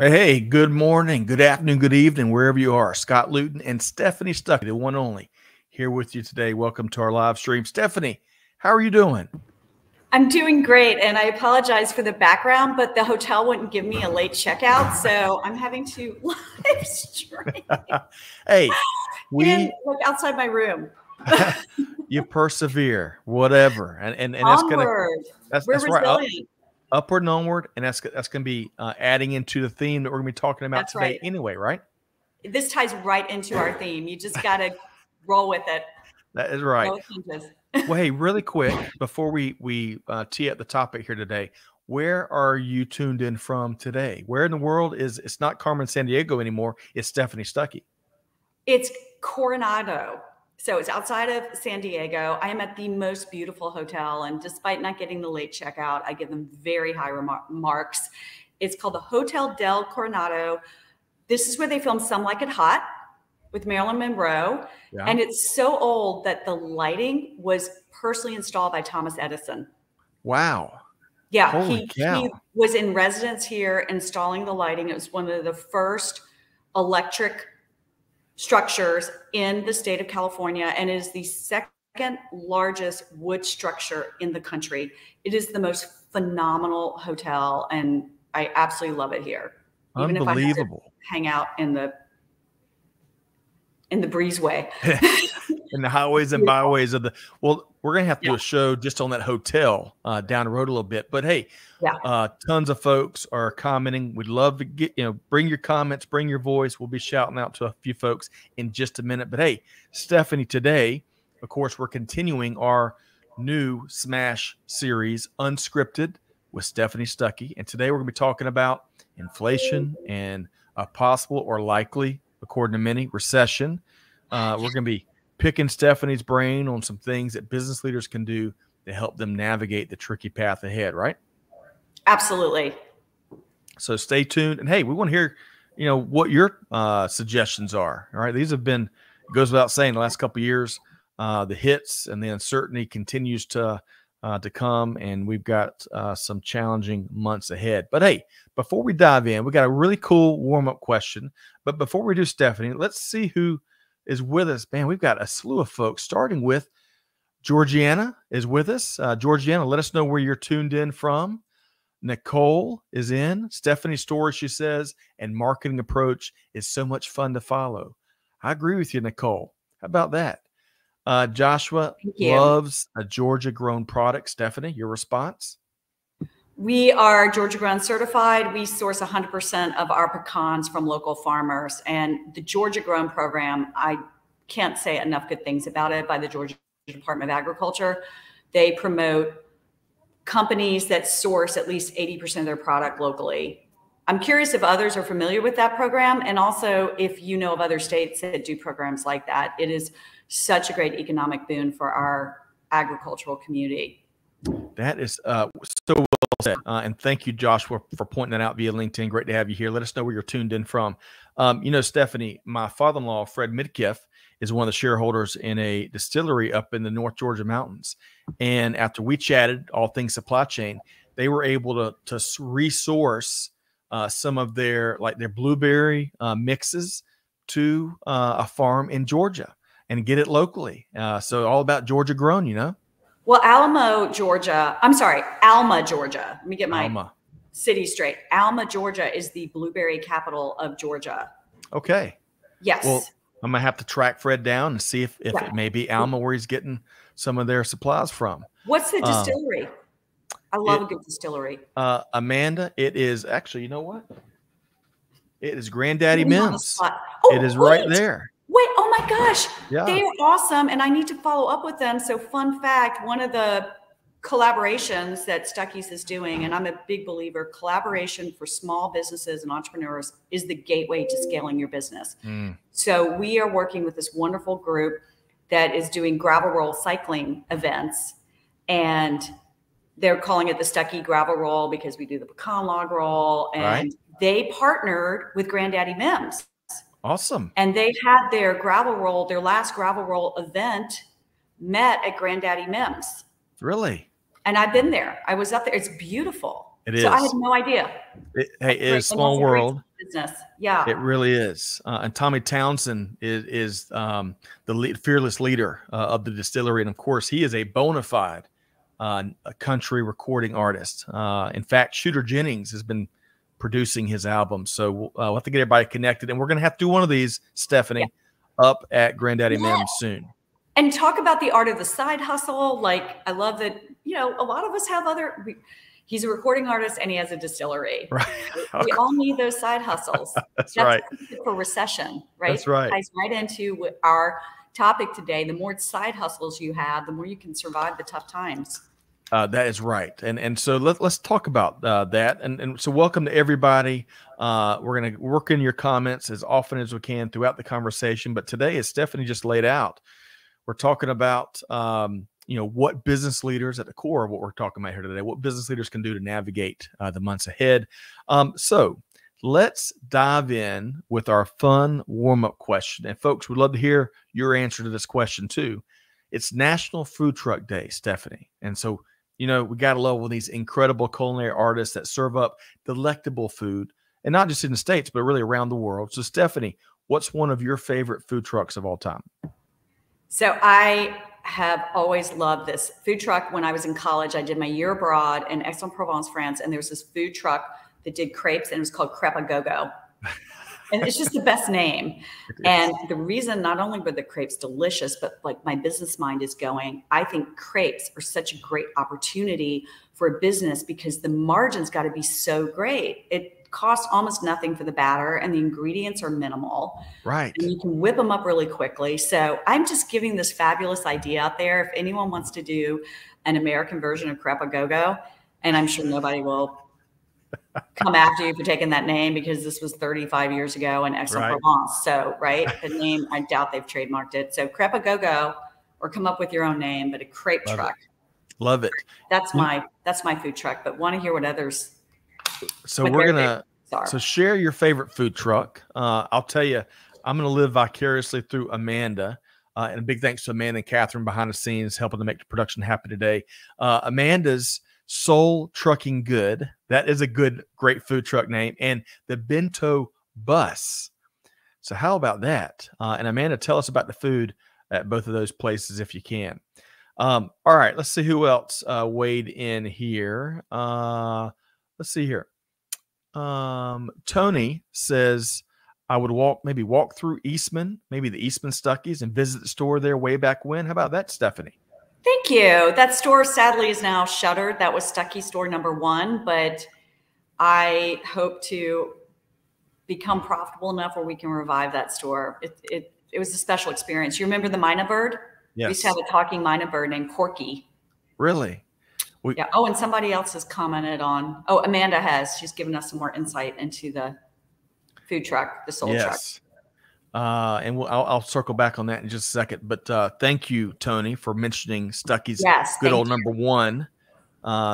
Hey, good morning, good afternoon, good evening, wherever you are. Scott Luton and Stephanie Stuckey, the one and only, here with you today. Welcome to our live stream. Stephanie, how are you doing? I'm doing great, and I apologize for the background, but the hotel wouldn't give me a late checkout, so I'm having to live stream. Hey, we look outside my room. you persevere, whatever, and that's Onward. that's We're right. resilient. Upward and onward, and that's going to be adding into the theme that we're going to be talking about That's today, right. anyway, right? This ties right into our theme. You just got to roll with it. That is right. No changes. Well, hey, really quick before we tee up the topic here today, where are you tuned in from today? Where in the world is it's not Carmen Sandiego anymore? It's Stephanie Stuckey. It's Coronado. So it's outside of San Diego. I am at the most beautiful hotel, and despite not getting the late checkout, I give them very high marks. It's called the Hotel Del Coronado. This is where they filmed Some Like It Hot with Marilyn Monroe. Yeah. And it's so old that the lighting was personally installed by Thomas Edison. Wow. Yeah, he was in residence here installing the lighting. It was one of the first electric structures in the state of California, and is the second largest wood structure in the country. It is the most phenomenal hotel, and I absolutely love it here. Unbelievable. Even if I have to hang out in the breezeway. In the highways and byways of the, well, we're going to have to do a show just on that hotel down the road a little bit. But hey, tons of folks are commenting. We'd love to get, bring your comments, bring your voice. We'll be shouting out to a few folks in just a minute. But hey, Stephanie, today, of course, we're continuing our new Smash series, Unscripted, with Stephanie Stuckey. And today we're going to be talking about inflation and a possible or likely, according to many, recession. We're going to be picking Stephanie's brain on some things that business leaders can do to help them navigate the tricky path ahead, right? Absolutely. So stay tuned. And hey, we want to hear, what your suggestions are. All right. These have been, it goes without saying, the last couple of years, the hits and the uncertainty continues to come, and we've got some challenging months ahead. But hey, before we dive in, we got a really cool warm-up question. But before we do, Stephanie, let's see who is with us. Man, we've got a slew of folks, starting with Georgiana is with us. Georgiana, let us know where you're tuned in from. Nicole is in. Stephanie's story, she says, and marketing approach is so much fun to follow. I agree with you, Nicole. How about that? Joshua loves a Georgia-grown product. Stephanie, your response? We are Georgia-grown certified. We source 100% of our pecans from local farmers. And the Georgia-grown program, I can't say enough good things about it, by the Georgia Department of Agriculture. They promote companies that source at least 80% of their product locally. I'm curious if others are familiar with that program, and also if you know of other states that do programs like that. It is such a great economic boon for our agricultural community. That is so well said. And thank you, Joshua, for pointing that out via LinkedIn. Great to have you here. Let us know where you're tuned in from. Stephanie, my father-in-law, Fred Midkiff, is one of the shareholders in a distillery up in the North Georgia mountains. And after we chatted all things supply chain, they were able to resource some of their blueberry mixes to a farm in Georgia and get it locally. So all about Georgia grown, Well, Alma, Georgia. Let me get my city straight. Alma, Georgia is the blueberry capital of Georgia. Okay. Yes. Well, I'm going to have to track Fred down and see if it may be Alma where he's getting some of their supplies from. What's the distillery? I love a good distillery. Amanda, it is actually, you know what? It is Granddaddy Mims. It is right there. Wait, oh my gosh. Yeah. They are awesome, and I need to follow up with them. So fun fact, one of the collaborations that Stuckey's is doing, and I'm a big believer, collaboration for small businesses and entrepreneurs is the gateway to scaling your business. So we are working with this wonderful group that is doing gravel roll cycling events, and they're calling it the Stuckey gravel roll because we do the pecan log roll, and they partnered with Granddaddy Mims. Awesome. And they had their last gravel roll event met at Granddaddy Mims. Really? And I've been there. I was up there. It's beautiful. It is. So I had no idea. It is a small world. business. Yeah. It really is. And Tommy Townsend is the fearless leader of the distillery. And of course, he is a bona fide a country recording artist. In fact, Shooter Jennings has been producing his album. So we'll have to get everybody connected. And we're going to have to do one of these, Stephanie, up at Granddaddy Mim's soon. And talk about the art of the side hustle. Like, I love that, a lot of us have he's a recording artist and he has a distillery. Right. We all need those side hustles. That's right. For recession, right? That's right. It ties right into our topic today. The more side hustles you have, the more you can survive the tough times. That is right. And so let's talk about that. And so welcome to everybody. We're going to work in your comments as often as we can throughout the conversation. But today, as Stephanie just laid out, we're talking about, what business leaders at the core of what we're talking about here today, what business leaders can do to navigate the months ahead. So let's dive in with our fun warm-up question. And folks, we'd love to hear your answer to this question too. It's National Food Truck Day, Stephanie. And so, we got to love all these incredible culinary artists that serve up delectable food, and not just in the States, but really around the world. So Stephanie, what's one of your favorite food trucks of all time? So I have always loved this food truck. When I was in college, I did my year abroad in Aix-en-Provence, France, and there was this food truck that did crepes, and it was called Crepe a Go-Go. And it's just the best name. And the reason, not only were the crepes delicious, but like my business mind is going, I think crepes are such a great opportunity for a business because the margins got to be so great. It costs almost nothing for the batter and the ingredients are minimal. Right. And you can whip them up really quickly. So I'm just giving this fabulous idea out there. If anyone wants to do an American version of Crepe a Go-Go, and I'm sure nobody will come after you for taking that name because this was 35 years ago in Aix-en-Provence. So, the name, I doubt they've trademarked it. So Crepe a Go-Go, or come up with your own name, but a crepe truck. Love it. That's my food truck, but want to hear what others. So we're going to share your favorite food truck. I'll tell you, I'm going to live vicariously through Amanda. And a big thanks to Amanda and Catherine behind the scenes, helping to make the production happen today. Amanda's Soul Trucking Good. That is a great food truck name. And the Bento Bus. So how about that? And Amanda, tell us about the food at both of those places if you can. All right, let's see who else weighed in here. Let's see here. Tony says, I would walk through Eastman, maybe the Eastman Stuckies, and visit the store there way back when. How about that, Stephanie? Thank you. That store sadly is now shuttered. That was Stuckey store #1, but I hope to become profitable enough where we can revive that store. It was a special experience. You remember the Mina bird? Yes. We used to have a talking Mina bird named Corky. Really? Yeah. Oh, and somebody else has commented on. Oh, Amanda has. She's given us some more insight into the food truck, the soul truck. And I'll circle back on that in just a second. But thank you, Tony, for mentioning Stuckey's good old #1.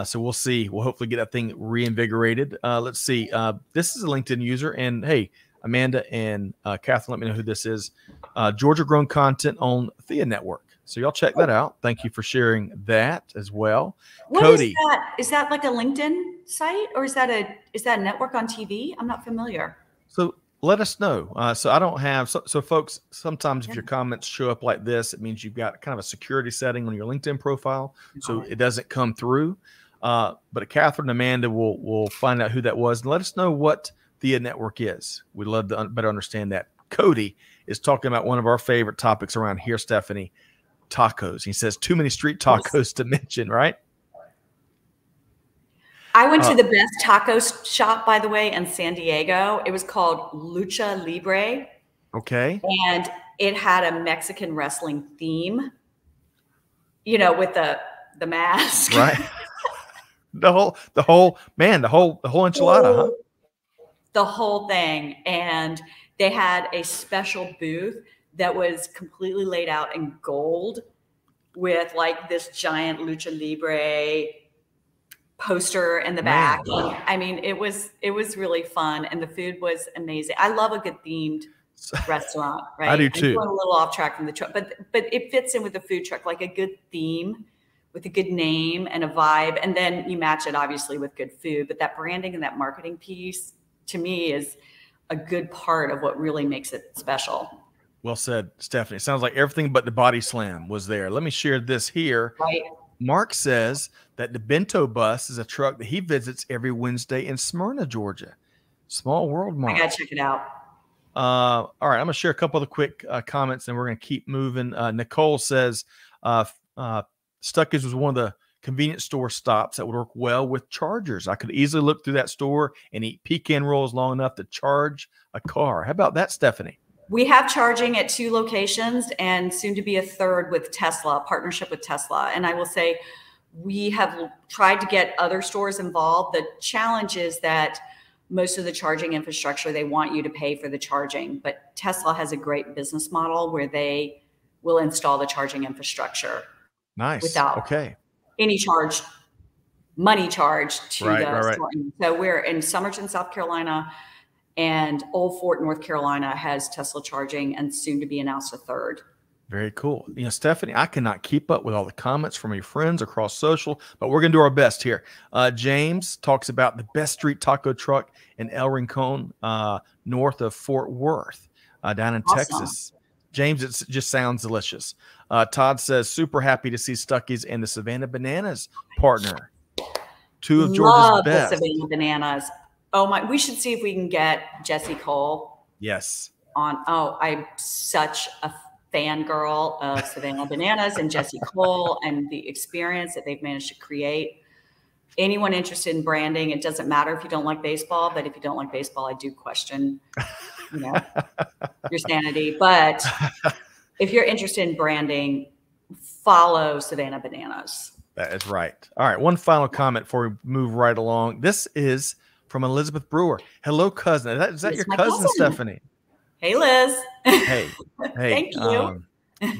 So we'll see. We'll hopefully get that thing reinvigorated. Let's see. This is a LinkedIn user. And hey, Amanda and Catherine, let me know who this is. Georgia Grown Content on Thea Network. So y'all check that out. Thank you for sharing that as well. Cody. Is that? Is that like a LinkedIn site, or is that a network on TV? I'm not familiar. So let us know. So I don't have, so folks, sometimes if your comments show up like this, it means you've got kind of a security setting on your LinkedIn profile. So it doesn't come through. But Catherine and Amanda will find out who that was and let us know what the network is. We'd love to better understand that. Cody is talking about one of our favorite topics around here, Stephanie, tacos. He says too many street tacos to mention, right? I went to the best taco shop, by the way, in San Diego. It was called Lucha Libre. Okay. And it had a Mexican wrestling theme, with the mask. Right. the whole enchilada, huh? The whole thing. And they had a special booth that was completely laid out in gold with like this giant Lucha Libre poster in the back. I mean, it was really fun, and the food was amazing. I love a good themed restaurant, right? I do too. I'm going a little off track from the truck, but it fits in with the food truck, like a good theme with a good name and a vibe, and then you match it obviously with good food. But that branding and that marketing piece to me is a good part of what really makes it special. Well said, Stephanie. It sounds like everything but the body slam was there. Let me share this here. Right. Mark says that the bento bus is a truck that he visits every Wednesday in Smyrna, Georgia. Small world, Mark. I got to check it out. All right, I'm going to share a couple of the quick comments, and we're going to keep moving. Nicole says Stuckey's was one of the convenience store stops that would work well with chargers. I could easily look through that store and eat pecan rolls long enough to charge a car. How about that, Stephanie? We have charging at 2 locations and soon to be a third with Tesla, partnership with Tesla. And I will say we have tried to get other stores involved. The challenge is that most of the charging infrastructure, they want you to pay for the charging, but Tesla has a great business model where they will install the charging infrastructure. Nice. Without any money charged to the store. So we're in Somerton, South Carolina, and Old Fort, North Carolina has Tesla charging, and soon to be announced a third. Very cool. You know, Stephanie, I cannot keep up with all the comments from your friends across social, but we're going to do our best here. James talks about the best street taco truck in El Rincon, north of Fort Worth, down in Texas. James, it just sounds delicious. Todd says, super happy to see Stuckey's and the Savannah Bananas partner. 2 of Georgia's best. The Savannah Bananas. Oh my, we should see if we can get Jesse Cole. Yes. I'm such a fangirl of Savannah Bananas and Jesse Cole and the experience that they've managed to create. Anyone interested in branding, it doesn't matter if you don't like baseball, but if you don't like baseball, I do question, your sanity. But if you're interested in branding, follow Savannah Bananas. That is right. All right. One final comment before we move right along. This is from Elizabeth Brewer. Hello, cousin. Is that your cousin, Stephanie? Hey, Liz. Hey. Thank you.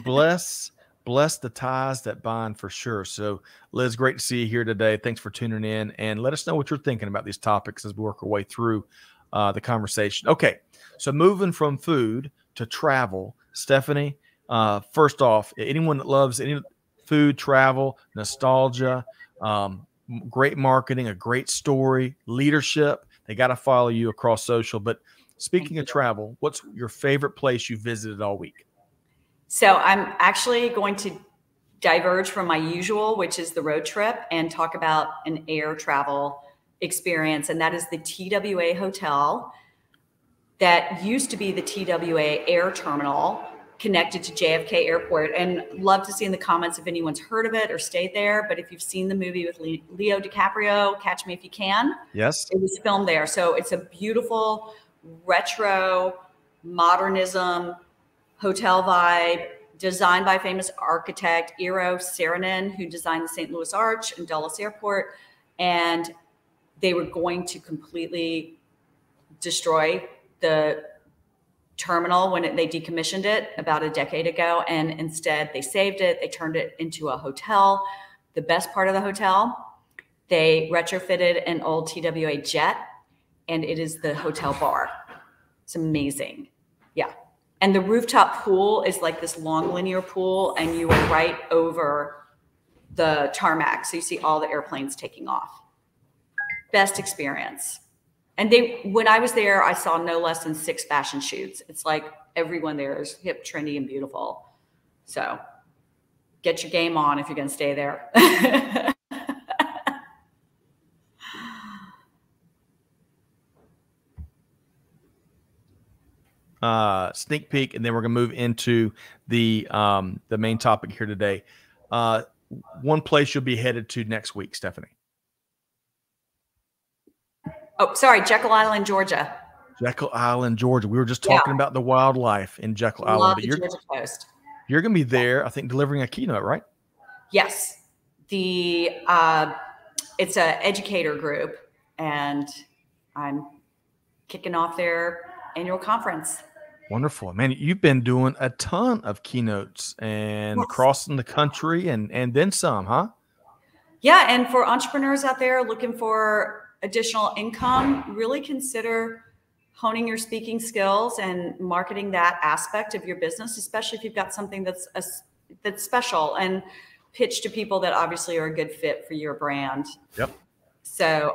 Bless the ties that bind for sure. So, Liz, great to see you here today. Thanks for tuning in, and let us know what you're thinking about these topics as we work our way through the conversation. Okay. So moving from food to travel, Stephanie, first off, anyone that loves any food, travel, nostalgia, great marketing, a great story, leadership, they got to follow you across social. But speaking of travel, what's your favorite place you visited all week? So I'm actually going to diverge from my usual, which is the road trip, and talk about an air travel experience. And that is the TWA Hotel that used to be the TWA Air Terminal connected to JFK Airport. And love to see in the comments if anyone's heard of it or stayed there. But if you've seen the movie with Leo DiCaprio, Catch Me If You Can. Yes. It was filmed there. So it's a beautiful retro modernism hotel vibe, designed by famous architect Eero Saarinen, who designed the St. Louis Arch and Dulles Airport. And they were going to completely destroy the terminal when they decommissioned it about a decade ago. And instead they saved it. They turned it into a hotel. The best part of the hotel, they retrofitted an old TWA jet, and it is the hotel bar. It's amazing. Yeah. And the rooftop pool is like this long linear pool, and you are right over the tarmac. So you see all the airplanes taking off. Best experience. And when I was there, I saw no less than 6 fashion shoots. It's like everyone there is hip, trendy, and beautiful. So get your game on if you're going to stay there. Sneak peek, and then we're going to move into the main topic here today. One place you'll be headed to next week, Stephanie. Oh, sorry, Jekyll Island, Georgia. Jekyll Island, Georgia. We were just talking about the wildlife in Jekyll Island. But Georgia coast. You're going to be there, I think, delivering a keynote, right? Yes. It's an educator group, and I'm kicking off their annual conference. Wonderful. Man, you've been doing a ton of keynotes and crossing the country and then some, huh? Yeah, and for entrepreneurs out there looking for additional income, really consider honing your speaking skills and marketing that aspect of your business, especially if you've got something that's special, and pitch to people that obviously are a good fit for your brand. Yep. So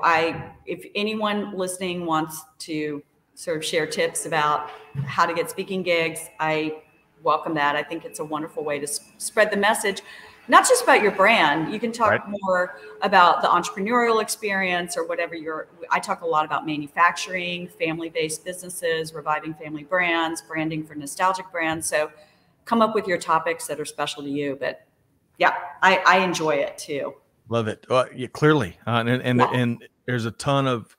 if anyone listening wants to sort of share tips about how to get speaking gigs, I welcome that. I think it's a wonderful way to spread the message, not just about your brand. You can talk more about the entrepreneurial experience or whatever I talk a lot about manufacturing, family-based businesses, reviving family brands, branding for nostalgic brands. So come up with your topics that are special to you. But yeah, I enjoy it too. Love it. Yeah, clearly. And there's a ton of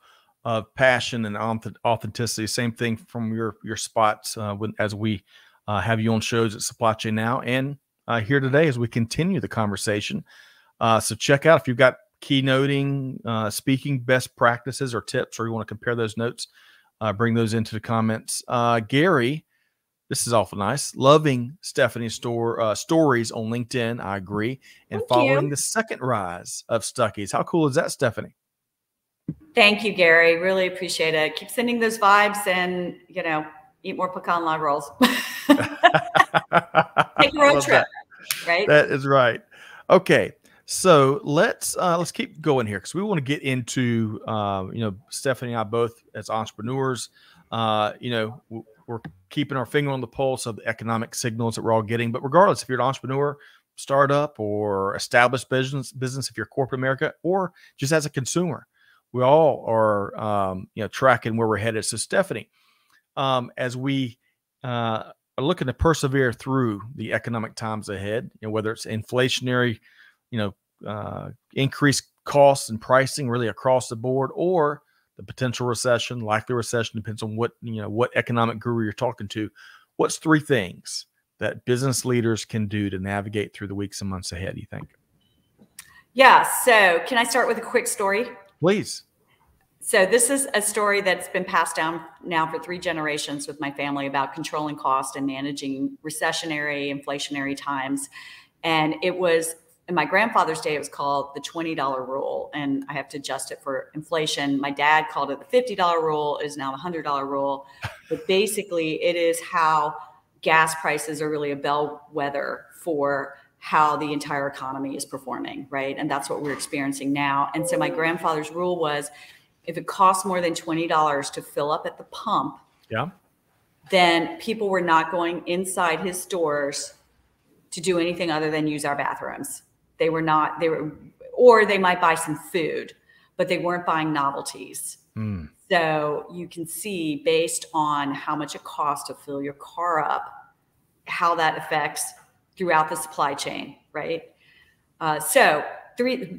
passion and authenticity. Same thing from your spots as we have you on shows at Supply Chain Now and here today as we continue the conversation. So check out if you've got keynoting, speaking best practices or tips, or you want to compare those notes, bring those into the comments. Gary, this is awful nice. Loving Stephanie's stories on LinkedIn. I agree. And following the second rise of Stuckey's. How cool is that, Stephanie? Thank you, Gary. Really appreciate it. Keep sending those vibes and, eat more pecan log rolls. Take a road trip, right? That is right. Okay. So let's keep going here because we want to get into, Stephanie and I both as entrepreneurs, we're keeping our finger on the pulse of the economic signals that we're all getting. But regardless, if you're an entrepreneur, startup, or established business, if you're corporate America, or just as a consumer, we all are, tracking where we're headed. So Stephanie, as we are looking to persevere through the economic times ahead, whether it's inflationary, increased costs and pricing really across the board, or the potential recession, likely recession, depends on what economic guru you're talking to. What's 3 things that business leaders can do to navigate through the weeks and months ahead, you think? Yeah. So can I start with a quick story? Please. So this is a story that's been passed down now for 3 generations with my family about controlling cost and managing recessionary, inflationary times. And it was in my grandfather's day, it was called the $20 rule. And I have to adjust it for inflation. My dad called it the $50 rule. It is now the $100 rule. But basically it is how gas prices are really a bellwether for how the entire economy is performing, right? And that's what we're experiencing now. And so my grandfather's rule was, if it costs more than $20 to fill up at the pump, then people were not going inside his stores to do anything other than use our bathrooms. Or they might buy some food, but they weren't buying novelties. So you can see, based on how much it costs to fill your car up, how that affects throughout the supply chain, right?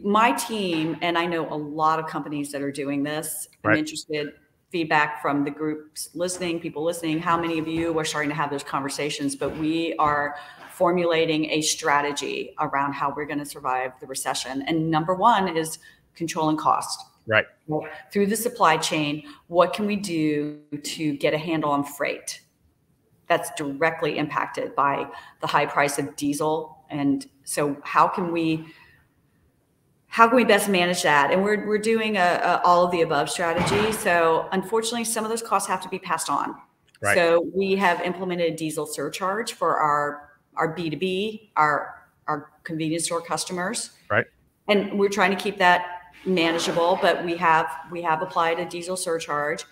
My team, and I know a lot of companies that are doing this. I'm interested feedback from the groups listening, people listening. How many of you are starting to have those conversations? But we are formulating a strategy around how we're going to survive the recession. And number 1 is controlling cost. Right. Through the supply chain, what can we do to get a handle on freight? That's directly impacted by the high price of diesel. And so how can we best manage that? And we're doing a all of the above strategy. So unfortunately, some of those costs have to be passed on. Right. So we have implemented a diesel surcharge for our B2B, our convenience store customers. Right. And we're trying to keep that manageable, but we have applied a diesel surcharge.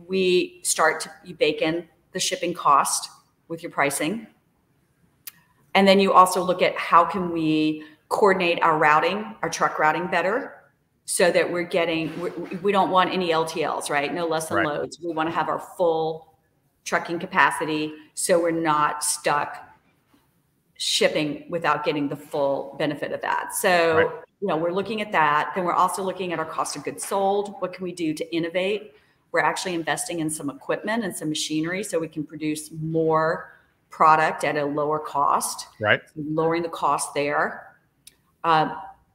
You bake in the shipping cost with your pricing. And then you also look at how can we coordinate our truck routing better, so that we don't want any LTLs, right? No less than loads. We want to have our full trucking capacity, so we're not stuck shipping without getting the full benefit of that. So, we're looking at that. Then we're also looking at our cost of goods sold. What can we do to innovate? We're actually investing in some equipment and some machinery so we can produce more product at a lower cost. Right. Lowering the cost there. I'm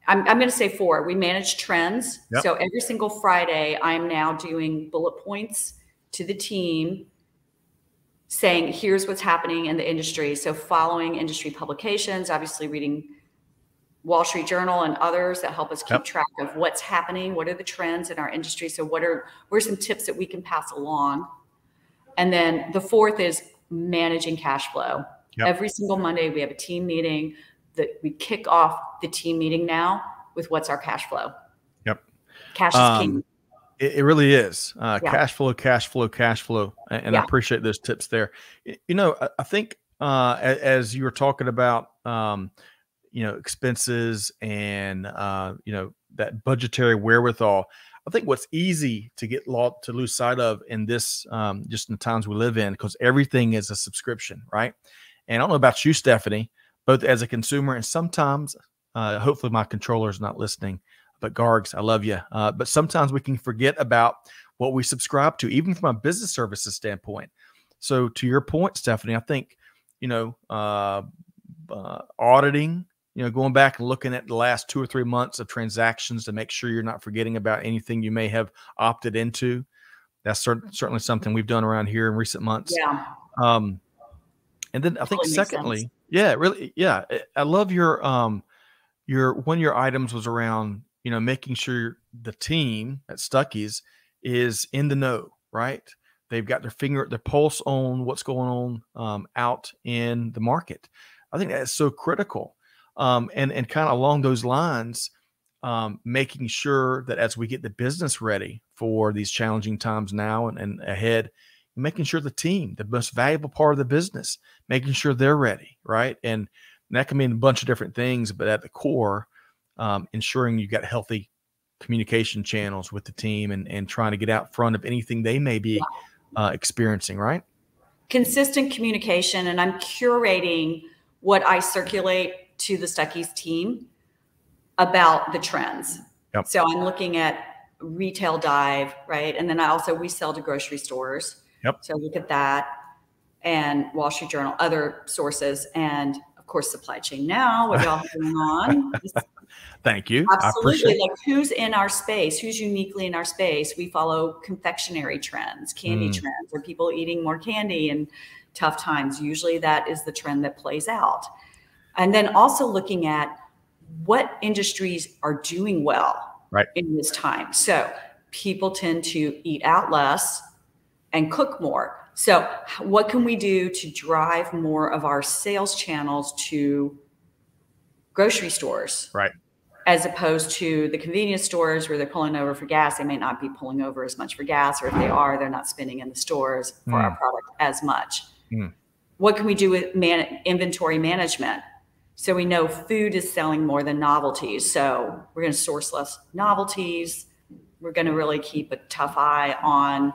going to say 4. We manage trends. Yep. So every single Friday, I'm now doing bullet points to the team saying, here's what's happening in the industry. So following industry publications, obviously reading Wall Street Journal and others that help us keep track of what's happening. What are the trends in our industry? So what are some tips that we can pass along? And then the 4th is managing cash flow. Yep. Every single Monday, we have a team meeting that we kick off the team meeting now with what's our cash flow. Yep. Cash is king. It really is. Yeah. Cash flow, cash flow, cash flow. And I appreciate those tips there. You know, I think as you were talking about, you know, expenses and, you know, that budgetary wherewithal, I think what's easy to to lose sight of in this, just in the times we live in, because everything is a subscription, right? And I don't know about you, Stephanie, both as a consumer and sometimes, hopefully my controller is not listening, but Gargs, I love you. But sometimes we can forget about what we subscribe to, even from a business services standpoint. So to your point, Stephanie, I think, you know, auditing, you know, going back and looking at the last 2 or 3 months of transactions to make sure you're not forgetting about anything you may have opted into. That's certainly something we've done around here in recent months. Yeah. And then I think secondly, yeah, really, yeah, I love your one of your items was around, you know, making sure the team at Stuckey's is in the know, right? They've got their pulse on what's going on out in the market. I think that's so critical. And kind of along those lines, making sure that as we get the business ready for these challenging times now and ahead, making sure the team, the most valuable part of the business, making sure they're ready, right? And that can mean a bunch of different things, but at the core, ensuring you've got healthy communication channels with the team and trying to get out front of anything they may be experiencing, right? Consistent communication. And I'm curating what I circulate to the Stuckey's team about the trends. Yep. So I'm looking at retail dive, right? And then we sell to grocery stores. Yep. So look at that, and Wall Street Journal, other sources, and of course, Supply Chain Now, what y'all have going on. Thank you. Absolutely. Like who's in our space, who's uniquely in our space. We follow confectionery trends, candy trends. Are people eating more candy in tough times? Usually that is the trend that plays out. And then also looking at what industries are doing well in this time. So people tend to eat out less and cook more. So what can we do to drive more of our sales channels to grocery stores? Right. As opposed to the convenience stores where they're pulling over for gas. They may not be pulling over as much for gas, or if they are, they're not spending in the stores for our product as much. What can we do with inventory management? So we know food is selling more than novelties. So we're going to source less novelties. We're going to really keep a tough eye on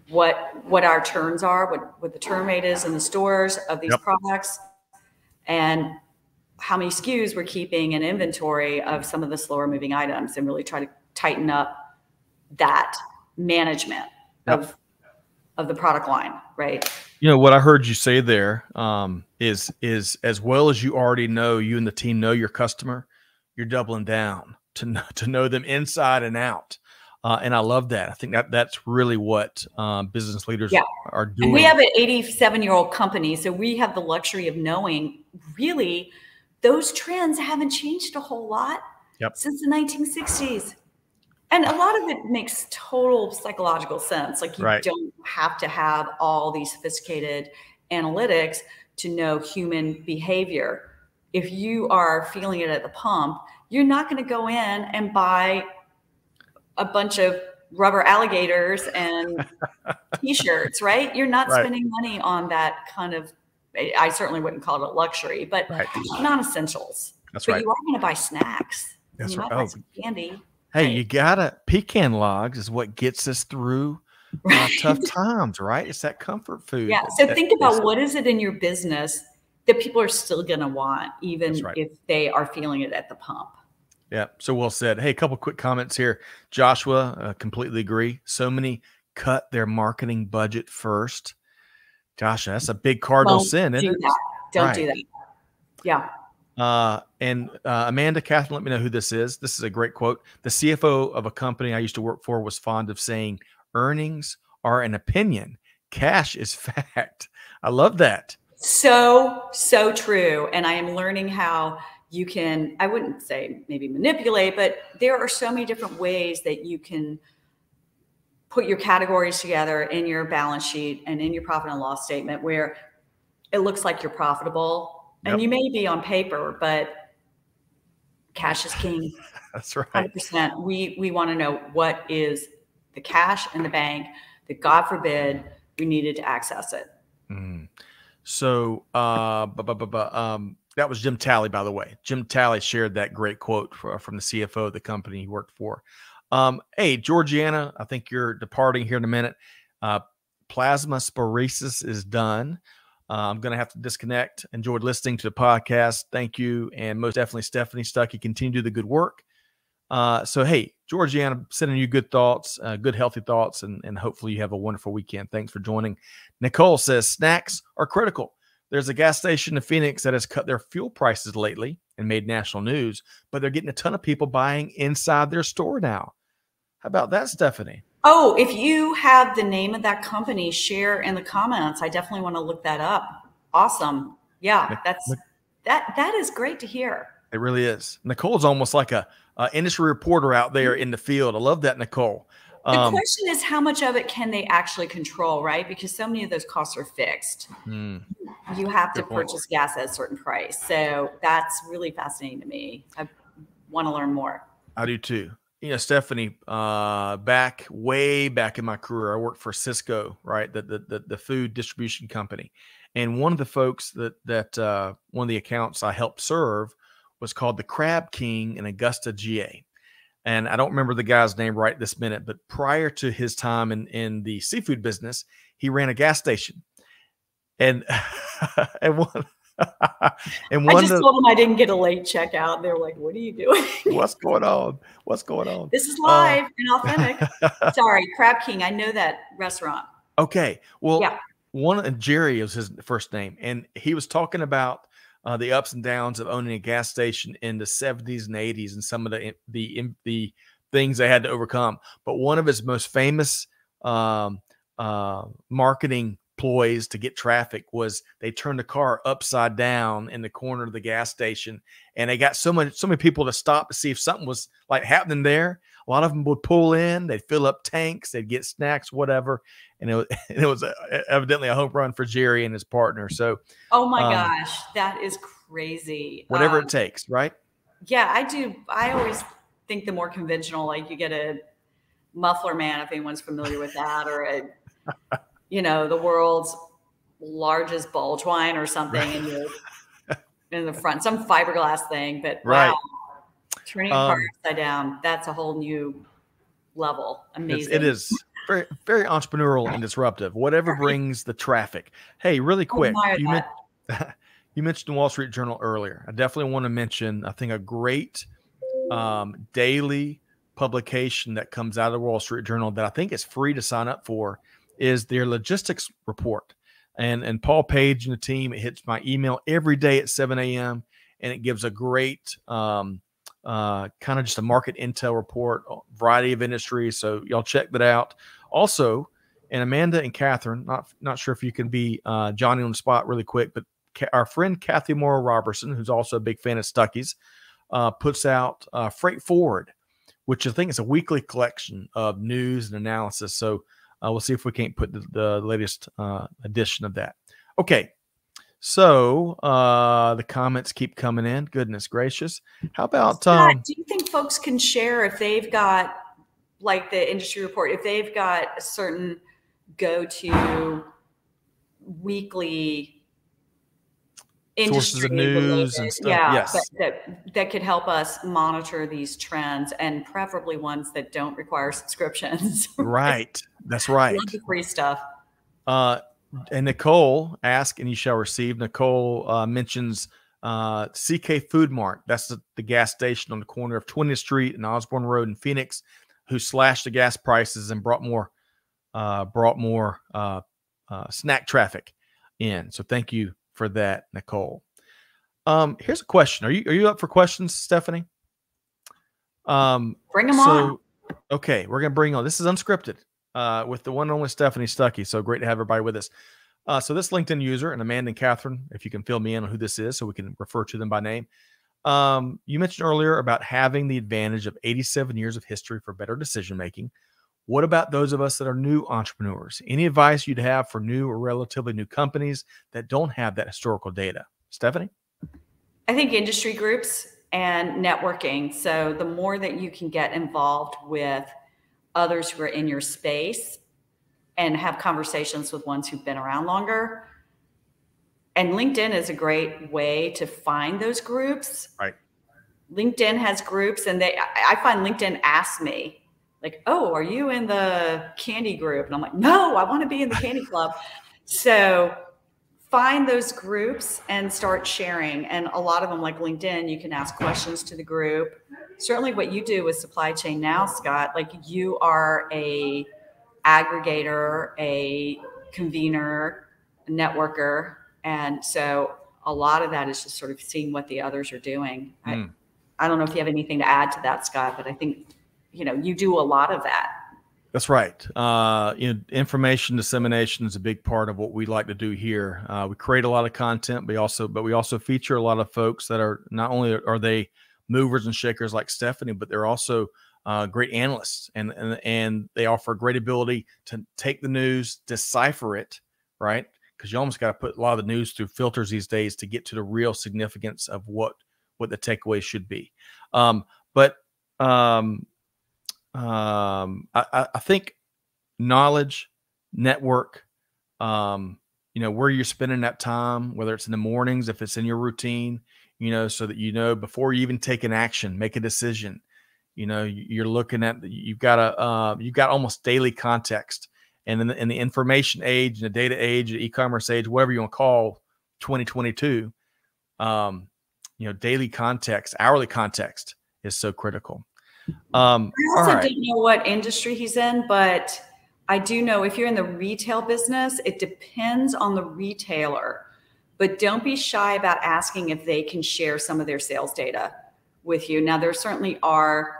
what our turns are, what the turn rate is in the stores of these products, and how many SKUs we're keeping in inventory of some of the slower moving items, and really try to tighten up that management of the product line, right? You know, what I heard you say there is as well as you already know, you and the team know your customer, you're doubling down to know them inside and out. And I love that. I think that's really what business leaders are doing. And we have an 87-year-old company, so we have the luxury of knowing really those trends haven't changed a whole lot since the 1960s. And a lot of it makes total psychological sense. Like you don't have to have all these sophisticated analytics to know human behavior. If you are feeling it at the pump, you're not going to go in and buy a bunch of rubber alligators and t-shirts, right? You're not spending money on that kind of, I certainly wouldn't call it a luxury, but non-essentials. That's but right. you are going to buy snacks. That's you might buy some candy. Hey, you gotta, pecan logs is what gets us through tough times, right? It's that comfort food. Yeah. So think about what is it in your business that people are still going to want, even if they are feeling it at the pump. Yeah. So well said. Hey, a couple quick comments here. Joshua, completely agree. So many cut their marketing budget first. Josh, that's a big cardinal sin, isn't it? Don't do that. Yeah. And Amanda, Catherine, let me know who this is. This is a great quote. The CFO of a company I used to work for was fond of saying, earnings are an opinion. Cash is fact. I love that. So true. And I am learning how you can, I wouldn't say maybe manipulate, but there are so many different ways that you can put your categories together in your balance sheet and in your profit and loss statement where it looks like you're profitable. And you may be on paper, but cash is king. That's right. 100%. We want to know what is the cash in the bank that, God forbid, we needed to access it. So that was Jim Talley, by the way. Jim Talley shared that great quote from the CFO of the company he worked for. Hey, Georgiana, I think you're departing here in a minute. Plasmapheresis is done. I'm going to have to disconnect. Enjoyed listening to the podcast. Thank you. And most definitely, Stephanie Stuckey, continue to do the good work. So, hey, Georgiana, sending you good thoughts, good, healthy thoughts, and hopefully you have a wonderful weekend. Thanks for joining. Nicole says, snacks are critical. There's a gas station in Phoenix that has cut their fuel prices lately and made national news, but they're getting a ton of people buying inside their store now. How about that, Stephanie? Oh, if you have the name of that company, share in the comments. I definitely want to look that up. Awesome. Yeah, that is great to hear. It really is. Nicole's almost like a industry reporter out there in the field. I love that, Nicole. The question is, how much of it can they actually control, right? Because so many of those costs are fixed. You have to purchase gas at a certain price. So that's really fascinating to me. I want to learn more. I do too. You know, Stephanie, way back in my career, I worked for Cisco, right? The food distribution company. And one of the folks that one of the accounts I helped serve was called the Crab King in Augusta, GA. And I don't remember the guy's name right this minute, but prior to his time in the seafood business, he ran a gas station. And I just told them I didn't get a late checkout. They were like, "What are you doing? What's going on? What's going on? This is live and authentic." Sorry, Crab King. I know that restaurant. Okay. Well, yeah. Jerry is his first name, and he was talking about the ups and downs of owning a gas station in the 70s and 80s, and some of the things they had to overcome. But one of his most famous marketing ploys to get traffic was they turned the car upside down in the corner of the gas station, and they got so many people to stop to see if something was like happening there. A lot of them would pull in, they'd fill up tanks, they'd get snacks, whatever. And it was evidently a home run for Jerry and his partner. So, oh my gosh, that is crazy. Whatever it takes, right? Yeah, I do. I always think the more conventional, like you get a muffler man, if anyone's familiar with that, or the world's largest bulge wine or something, and you're in the front, some fiberglass thing. But wow, turning a car upside down, that's a whole new level. Amazing. It is very, very entrepreneurial and disruptive. Whatever brings the traffic. Hey, really quick, you mentioned the Wall Street Journal earlier. I definitely want to mention, I think, a great daily publication that comes out of the Wall Street Journal that I think is free to sign up for is their logistics report. And Paul Page and the team, it hits my email every day at 7 a.m. and it gives a great kind of just a market intel report, variety of industries. So y'all check that out. Also, and Amanda and Catherine, not sure if you can be Johnny on the spot really quick, but our friend Kathy Morrow Robertson, who's also a big fan of Stuckey's, puts out Freight Forward, which I think is a weekly collection of news and analysis. So we'll see if we can't put the latest edition of that. Okay. So the comments keep coming in. Goodness gracious. How about do you think folks can share if they've got, like the industry report, if they've got a certain go-to weekly sources of news and stuff? Yes. that could help us monitor these trends, and preferably ones that don't require subscriptions. Right. That's right. Love the free stuff. And Nicole asked, and you shall receive. Nicole mentions CK Food Mart. That's the gas station on the corner of 20th Street and Osborne Road in Phoenix, who slashed the gas prices and brought more snack traffic in. So thank you for that, Nicole. Here's a question. Are you up for questions, Stephanie? Bring them on. Okay, we're gonna bring on. This is Unscripted with the one and only Stephanie Stuckey. So great to have everybody with us. So this LinkedIn user, and Amanda and Catherine, if you can fill me in on who this is, so we can refer to them by name. You mentioned earlier about having the advantage of 87 years of history for better decision making. What about those of us that are new entrepreneurs? Any advice you'd have for new or relatively new companies that don't have that historical data? Stephanie? I think industry groups and networking. So the more that you can get involved with others who are in your space and have conversations with ones who've been around longer. And LinkedIn is a great way to find those groups. Right. LinkedIn has groups, and I find LinkedIn asks me, like, oh, are you in the candy group? And I'm like, no, I want to be in the candy club. So find those groups and start sharing. And a lot of them, like LinkedIn, you can ask questions to the group. Certainly what you do with supply chain now, Scott, like you are a aggregator, a convener, a networker. And so a lot of that is just sort of seeing what the others are doing. I don't know if you have anything to add to that, Scott, but I think, you do a lot of that. That's right. Information dissemination is a big part of what we like to do here. We create a lot of content, but we also feature a lot of folks that are not only are they movers and shakers like Stephanie, but they're also great analysts, and they offer great ability to take the news, decipher it, right? Because you almost got to put a lot of the news through filters these days to get to the real significance of what the takeaway should be. I think knowledge, network, where you're spending that time, whether it's in the mornings, if it's in your routine, so that, before you even take an action, make a decision, you're looking at, you've got almost daily context. And in the information age, and the data age, the e-commerce age, whatever you want to call 2022, daily context, hourly context is so critical. I also didn't know what industry he's in, but I do know if you're in the retail business, it depends on the retailer, but don't be shy about asking if they can share some of their sales data with you. Now, there certainly are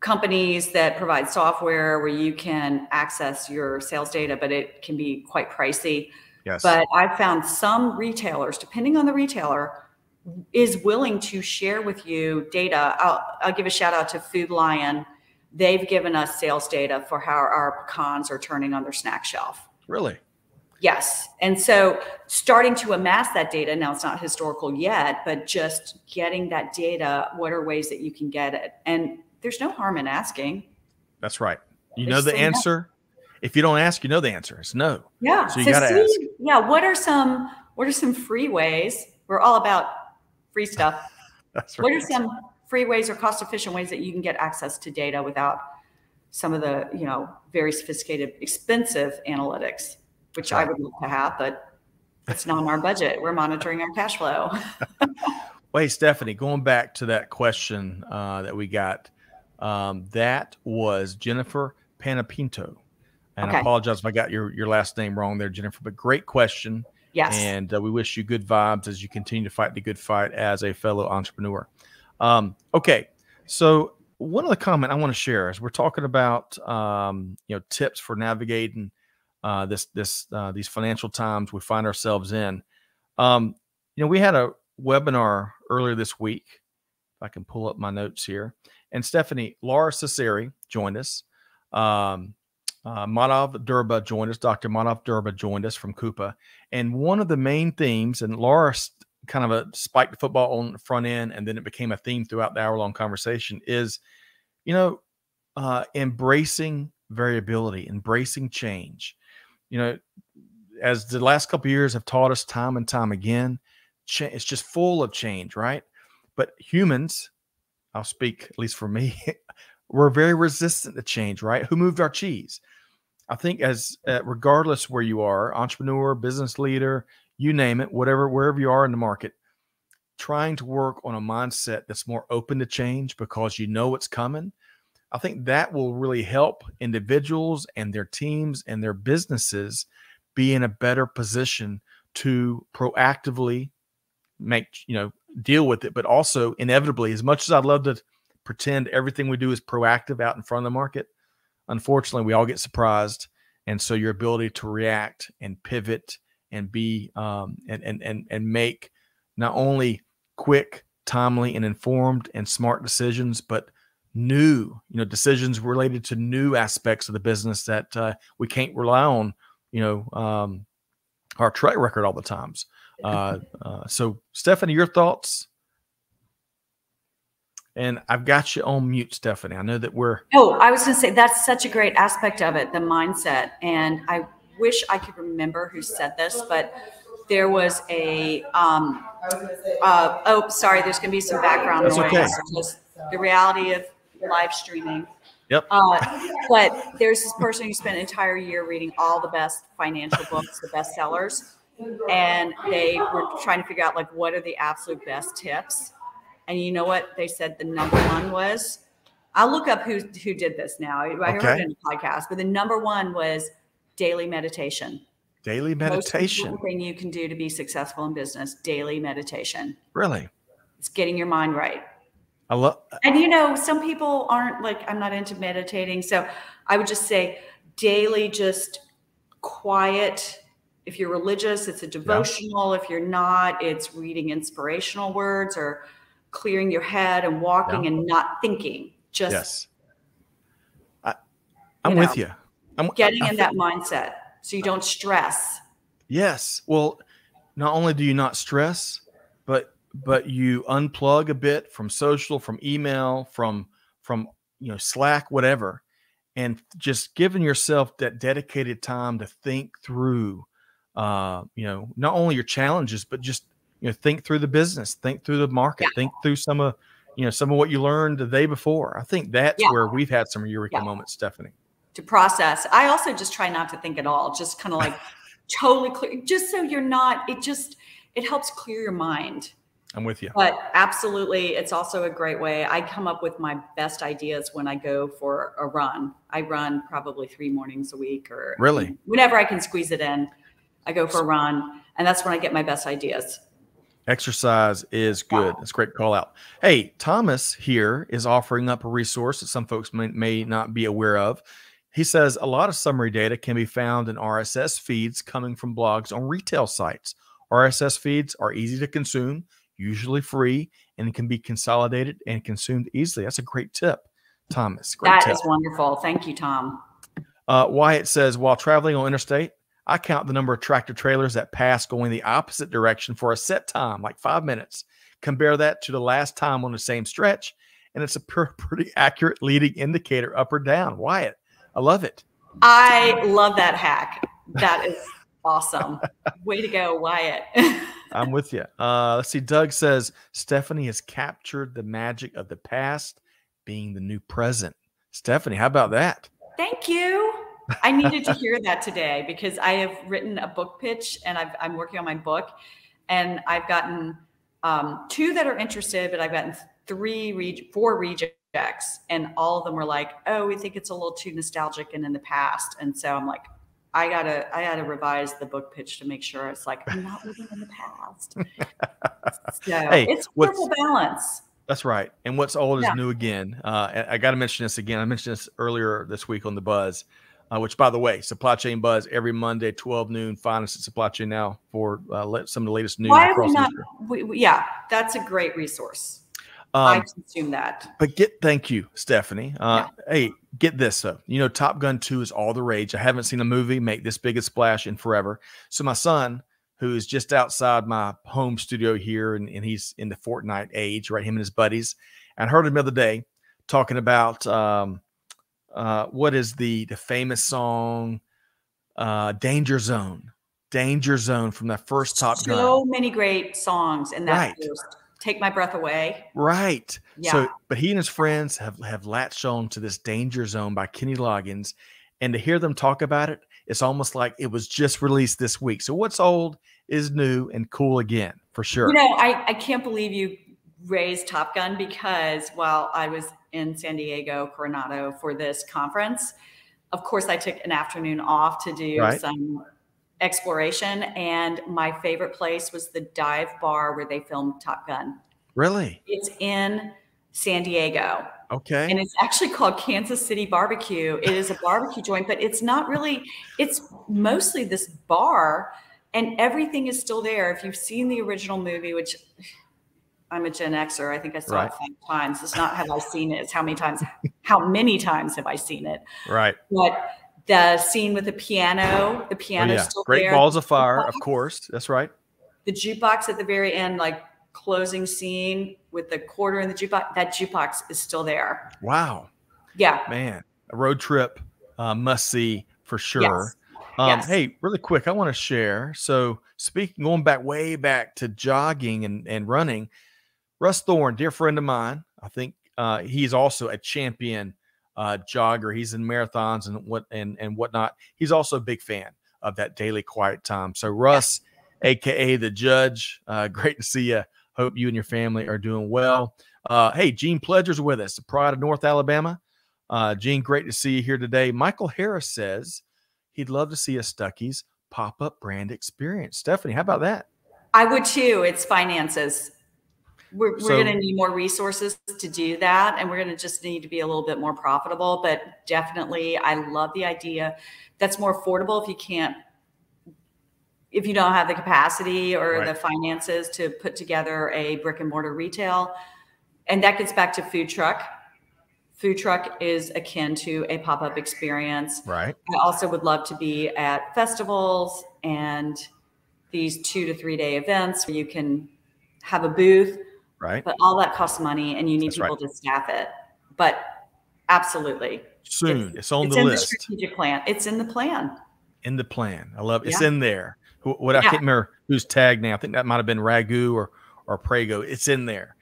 companies that provide software where you can access your sales data, but it can be quite pricey. Yes. But I've found some retailers, depending on the retailer, is willing to share with you data. I'll give a shout out to Food Lion. They've given us sales data for how our pecans are turning on their snack shelf. Really? Yes. And so starting to amass that data, now it's not historical yet, but just getting that data, what are ways that you can get it? And there's no harm in asking. That's right. You know the answer. If you don't ask, you know the answer. It's no. Yeah. So you got to ask. Yeah. What are some free ways? We're all about free stuff. That's right. What are some free ways or cost-efficient ways that you can get access to data without some of the, very sophisticated, expensive analytics, which I would love to have, but it's not in our budget. We're monitoring our cash flow. Wait, Stephanie, going back to that question that we got, that was Jennifer Panapinto. And I apologize if I got your last name wrong there, Jennifer, but great question. Yes. And we wish you good vibes as you continue to fight the good fight as a fellow entrepreneur. Okay. So one of the comment I want to share is we're talking about, tips for navigating these financial times we find ourselves in. We had a webinar earlier this week. If I can pull up my notes here, and Stephanie, Laura Cesari joined us. Madhav Durba joined us. Dr. Madhav Durba joined us from Coupa. And one of the main themes, and Laura kind of spiked the football on the front end, and then it became a theme throughout the hour-long conversation, is, embracing variability, embracing change. As the last couple of years have taught us time and time again, it's just full of change, right? But humans, I'll speak at least for me, we're very resistant to change, right? Who moved our cheese? I think regardless where you are, entrepreneur, business leader, you name it, wherever you are in the market, trying to work on a mindset that's more open to change because you know what's coming. I think that will really help individuals and their teams and their businesses be in a better position to proactively deal with it, but also inevitably, as much as I'd love to pretend everything we do is proactive out in front of the market, unfortunately, we all get surprised. And so your ability to react and pivot and be and make not only quick, timely, and informed and smart decisions, but new, decisions related to new aspects of the business that we can't rely on, our track record all the times. So Stephanie, your thoughts? And I've got you on mute, Stephanie. I know that we're. Oh, I was going to say that's such a great aspect of it, the mindset. And I wish I could remember who said this, but there was a. Oh, sorry. There's going to be some background That's noise. okay. Just the reality of live streaming. Yep. But there's this person who spent an entire year reading all the best financial books, the best sellers, and they were trying to figure out like what are the absolute best tips. And you know what they said? The number one was, I'll look up who did this now. I heard it in a podcast, but the number one was daily meditation. Daily meditation. Most important thing you can do to be successful in business, daily meditation. Really? It's getting your mind right. And you know, some people aren't like, I'm not into meditating. So I would just say daily, just quiet. If you're religious, it's a devotional. If you're not, it's reading inspirational words or clearing your head and walking and not thinking. Just, I'm with you. I'm getting in that mindset so you don't stress. Yes. Well, not only do you not stress, but you unplug a bit from social, from email, from Slack, whatever, and just giving yourself that dedicated time to think through, not only your challenges, but just think through the business, think through the market, think through some of what you learned the day before. I think that's where we've had some eureka moments, Stephanie. To process. I also just try not to think at all, just kind of like totally clear, just so you're not. It helps clear your mind. I'm with you. But absolutely, it's also a great way. I come up with my best ideas when I go for a run. I run probably 3 mornings a week, or really whenever I can squeeze it in, I go for a run, and that's when I get my best ideas. Exercise is good. That's a great call out. Hey, Thomas here is offering up a resource that some folks may not be aware of. He says a lot of summary data can be found in RSS feeds coming from blogs on retail sites. RSS feeds are easy to consume, usually free, and can be consolidated and consumed easily. That's a great tip, Thomas. Great tip. That is wonderful. Thank you, Tom. Wyatt says, while traveling on interstate, I count the number of tractor trailers that pass going the opposite direction for a set time, like 5 minutes. Compare that to the last time on the same stretch, and it's a pretty accurate leading indicator up or down. Wyatt, I love it. I love that hack. That is awesome. Way to go, Wyatt. I'm with you. Let's see. Doug says, Stephanie has captured the magic of the past being the new present. Stephanie, how about that? Thank you. I needed to hear that today because I have written a book pitch and I'm working on my book, and I've gotten 2 that are interested, but I've gotten 4 rejects, and all of them were like, oh, we think it's a little too nostalgic and in the past. And so I'm like, I gotta revise the book pitch to make sure it's like, I'm not living in the past. So it's wonderful balance. That's right. And what's old is new again. I got to mention this again. I mentioned this earlier this week on the Buzz, which, by the way, Supply Chain Buzz every Monday, 12 noon. Find us at Supply Chain Now for some of the latest news. Why are we not? Yeah, that's a great resource. I consume that. But thank you, Stephanie. Hey, get this though. Top Gun 2 is all the rage. I haven't seen a movie make this big a splash in forever. So my son, who is just outside my home studio here, and he's in the Fortnite age, right? Him and his buddies. And I heard him the other day talking about what is the famous song, Danger Zone. Danger Zone from that first Top Gun. So many great songs in that first. Take My Breath Away. Right. Yeah. So, but he and his friends have latched on to this Danger Zone by Kenny Loggins. And to hear them talk about it, it's almost like it was just released this week. So what's old is new and cool again, for sure. I can't believe you raised Top Gun, because while I was in San Diego, Coronado for this conference, of course, I took an afternoon off to do some exploration, and my favorite place was the dive bar where they filmed Top Gun. Really? It's in San Diego. Okay. And it's actually called Kansas City Barbecue. It is a barbecue joint, but it's not really, it's mostly this bar, and everything is still there. If you've seen the original movie, which I'm a Gen Xer, I think I saw it 5 times. It's not have I seen it, it's how many times have I seen it. Right. But the scene with the piano still Great there. Balls of Fire, of course. That's right. The jukebox at the very end, like closing scene with the quarter in the jukebox, that jukebox is still there. Wow. Yeah. Man, a road trip must see for sure. Yes. Hey, really quick, I want to share. So speaking, going back way back to jogging and running, Russ Thorne, dear friend of mine, I think he's also a champion jogger. He's in marathons and whatnot. He's also a big fan of that daily quiet time. So Russ, aka the Judge, great to see you. Hope you and your family are doing well. Hey, Gene Pledger's with us, the pride of North Alabama. Gene, great to see you here today. Michael Harris says he'd love to see a Stuckey's pop-up brand experience. Stephanie, how about that? I would too. It's finances. We're going to need more resources to do that. And we're going to just need to be a little bit more profitable, but definitely I love the idea. That's more affordable if you don't have the capacity or the finances to put together a brick and mortar retail. And that gets back to food truck. Food truck is akin to a pop-up experience. Right. I also would love to be at festivals and these 2 to 3 day events where you can have a booth. Right. But all that costs money and you need people to staff it. But absolutely. Soon. It's on the list. list. The strategic plan. It's in the plan. In the plan. I love it. It's in there. I can't remember who's tagged now. I think that might have been Ragu or Prego. It's in there.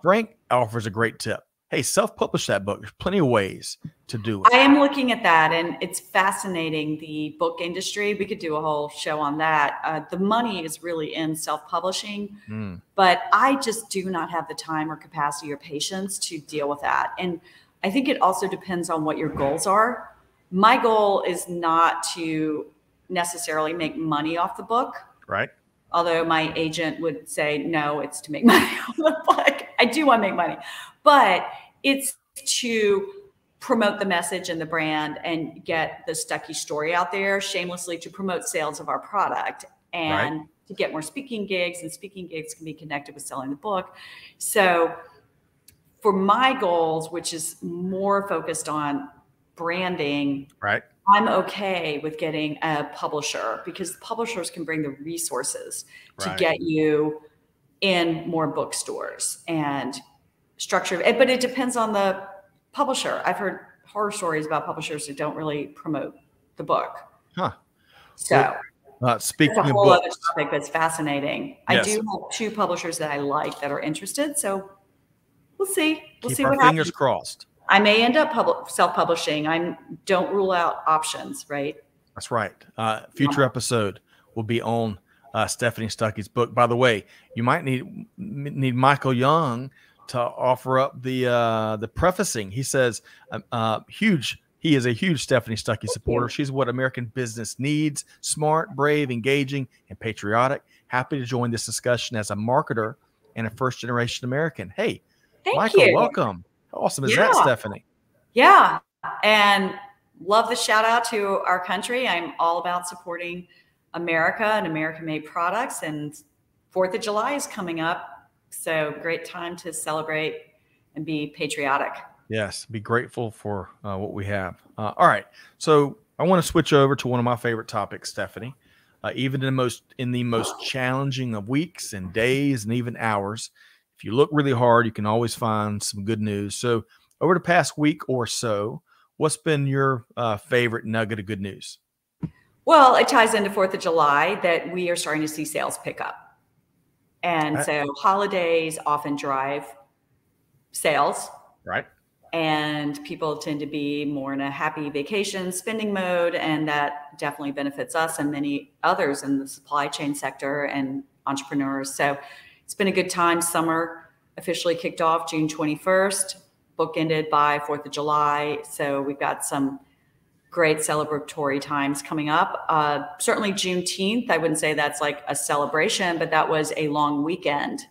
Frank offers a great tip. Hey, self-publish that book. There's plenty of ways to do it. I am looking at that, and it's fascinating, the book industry. We could do a whole show on that. The money is really in self-publishing, but I just do not have the time or capacity or patience to deal with that. And I think it also depends on what your goals are. My goal is not to necessarily make money off the book. Right. Although my agent would say, no, it's to make money off the book. I do want to make money, but it's to promote the message and the brand and get the Stuckey story out there shamelessly, to promote sales of our product and to get more speaking gigs, and speaking gigs can be connected with selling the book. So for my goals, which is more focused on branding, I'm okay with getting a publisher, because publishers can bring the resources to get you in more bookstores and structure. But it depends on the publisher. I've heard horror stories about publishers who don't really promote the book. So speaking that's a of whole books, other topic that's fascinating. I do have 2 publishers that I like that are interested. So we'll see. We'll see what happens. Fingers crossed. I may end up self-publishing. I don't rule out options, right? That's right. Future episode will be on Stephanie Stuckey's book. By the way, you might need Michael Young to offer up the prefacing. He says, he is a huge Stephanie Stuckey supporter. She's what American business needs: smart, brave, engaging, and patriotic. Happy to join this discussion as a marketer and a first-generation American. Hey, Michael, welcome. How awesome is that, Stephanie? Yeah. And love the shout out to our country. I'm all about supporting America and American-made products, and 4th of July is coming up. So great time to celebrate and be patriotic. Yes. Be grateful for what we have. All right. So I want to switch over to one of my favorite topics, Stephanie. Even in the most challenging of weeks and days and even hours, if you look really hard, you can always find some good news. So over the past week or so, what's been your favorite nugget of good news? Well, it ties into 4th of July that we are starting to see sales pick up. And so holidays often drive sales. Right. And people tend to be more in a happy vacation spending mode. And that definitely benefits us and many others in the supply chain sector and entrepreneurs. So it's been a good time. Summer officially kicked off June 21st, bookended by 4th of July. So we've got some great celebratory times coming up. Certainly Juneteenth, I wouldn't say that's like a celebration, but that was a long weekend.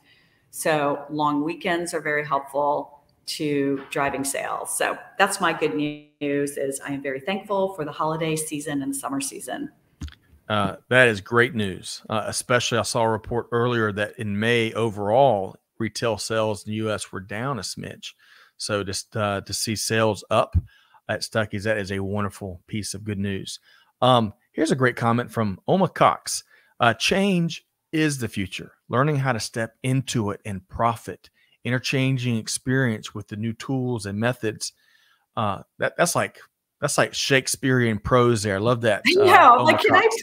So long weekends are very helpful to driving sales. So that's my good news, is I am very thankful for the holiday season and the summer season. That is great news. Especially I saw a report earlier that in May overall retail sales in the U.S. were down a smidge. So just to see sales up at Stuckey's, that is a wonderful piece of good news. Here's a great comment from Oma Cox. Change is the future. Learning how to step into it and profit, interchanging experience with the new tools and methods. That's like Shakespearean prose there. I love that. Yeah, like, Cox.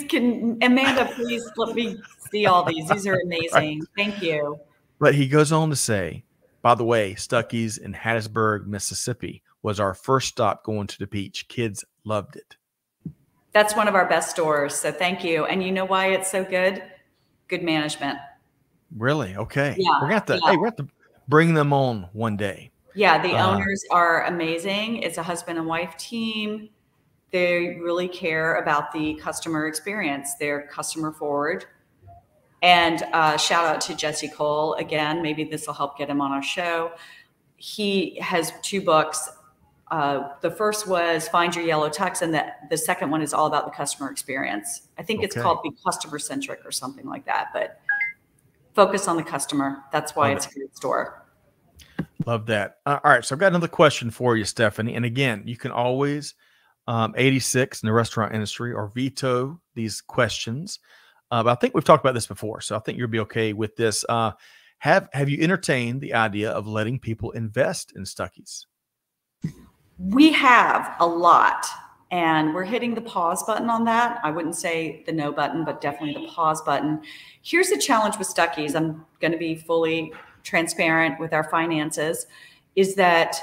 can Amanda please let me see all these? These are amazing. Right. Thank you. But he goes on to say, by the way, Stuckey's in Hattiesburg, Mississippi was our first stop going to the beach. Kids loved it. That's one of our best stores. So thank you. And you know why it's so good? Good management. Really? Okay. Yeah. We're gonna have to, hey, we have to bring them on one day. Yeah, the owners are amazing. It's a husband and wife team. They really care about the customer experience. They're customer forward. And shout out to Jesse Cole again. Maybe this will help get him on our show. He has 2 books. The first was Find Your Yellow Tux, and the second one is all about the customer experience. I think it's called Be Customer Centric or something like that, but focus on the customer. That's why it's a great store. Love that. All right. So I've got another question for you, Stephanie. And again, you can always 86 in the restaurant industry or veto these questions. But I think we've talked about this before, so I think you'll be okay with this. Have you entertained the idea of letting people invest in Stuckey's? We have a lot, and we're hitting the pause button on that. I wouldn't say the no button, but definitely the pause button. Here's the challenge with Stuckey's. I'm going to be fully transparent with our finances, is that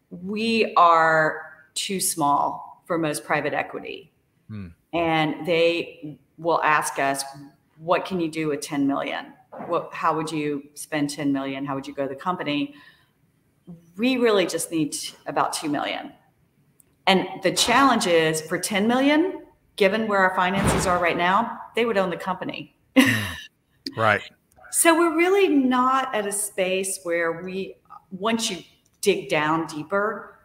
we are too small for most private equity. And they will ask us, what can you do with 10 million? How would you spend 10 million? How would you grow the company? We really just need about 2 million. And the challenge is, for 10 million, given where our finances are right now, they would own the company. Right. So we're really not at a space where once you dig down deeper,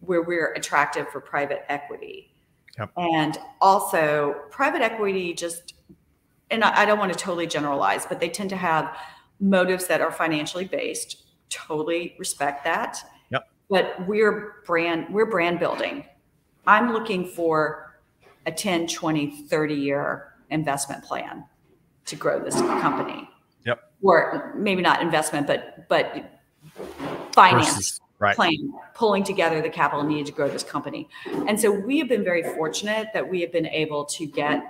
where we're attractive for private equity. Yep. And also private equity and I don't want to totally generalize, but they tend to have motives that are financially based. Totally respect that. Yep. But we're brand building. I'm looking for a 10, 20, 30-year investment plan to grow this company. Yep. Or maybe not investment, but finance plan, pulling together the capital needed to grow this company. And so we have been very fortunate that we have been able to get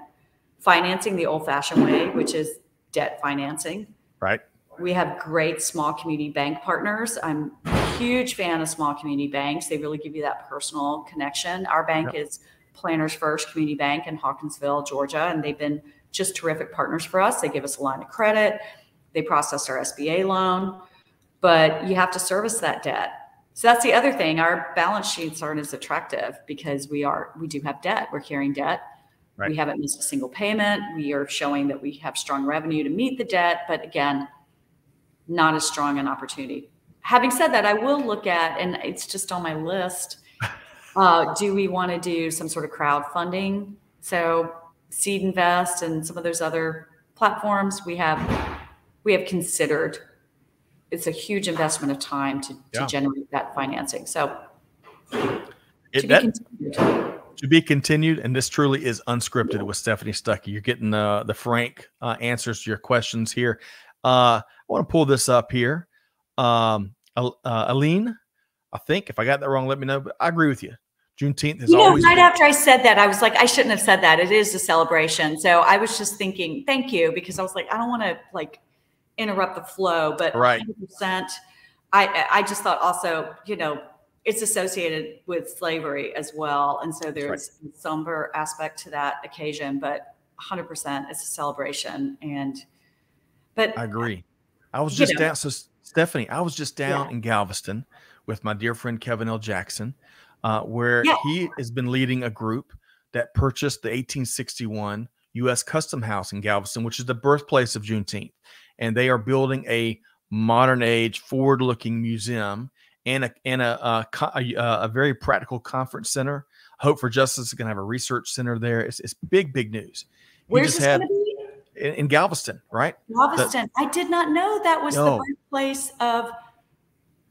financing the old-fashioned way, which is debt financing. Right. We have great small community bank partners. I'm a huge fan of small community banks. They really give you that personal connection. Our bank is Planners First Community Bank in Hawkinsville, Georgia, and they've been just terrific partners for us. They give us a line of credit. They processed our SBA loan, but you have to service that debt. So that's the other thing. Our balance sheets aren't as attractive because we do have debt. We're carrying debt. Right. We haven't missed a single payment. We are showing that we have strong revenue to meet the debt, but again, not as strong an opportunity. Having said that, I will look at, and it's just on my list, do we want to do some sort of crowdfunding? So Seed Invest and some of those other platforms we have considered. It's a huge investment of time to generate that financing. So to be continued, and this truly is Unscripted with Stephanie Stuckey. You're getting the frank answers to your questions here. I want to pull this up here. Aline, I think if I got that wrong, let me know. But I agree with you. Juneteenth is always right after I said that, I was like, I shouldn't have said that. It is a celebration. So I was just thinking, thank you, because I was like, I don't want to interrupt the flow, but 100%. I just thought also, it's associated with slavery as well. And so there's a somber aspect to that occasion, but 100% it's a celebration. But I agree. I was just down. So Stephanie, I was just down in Galveston with my dear friend, Kevin L. Jackson, where he has been leading a group that purchased the 1861 U.S. Custom House in Galveston, which is the birthplace of Juneteenth. And they are building a modern age, forward-looking museum and a very practical conference center. Hope for Justice is going to have a research center there. It's big news. Where's this going to be? In Galveston, right? Galveston. I did not know that was the birthplace of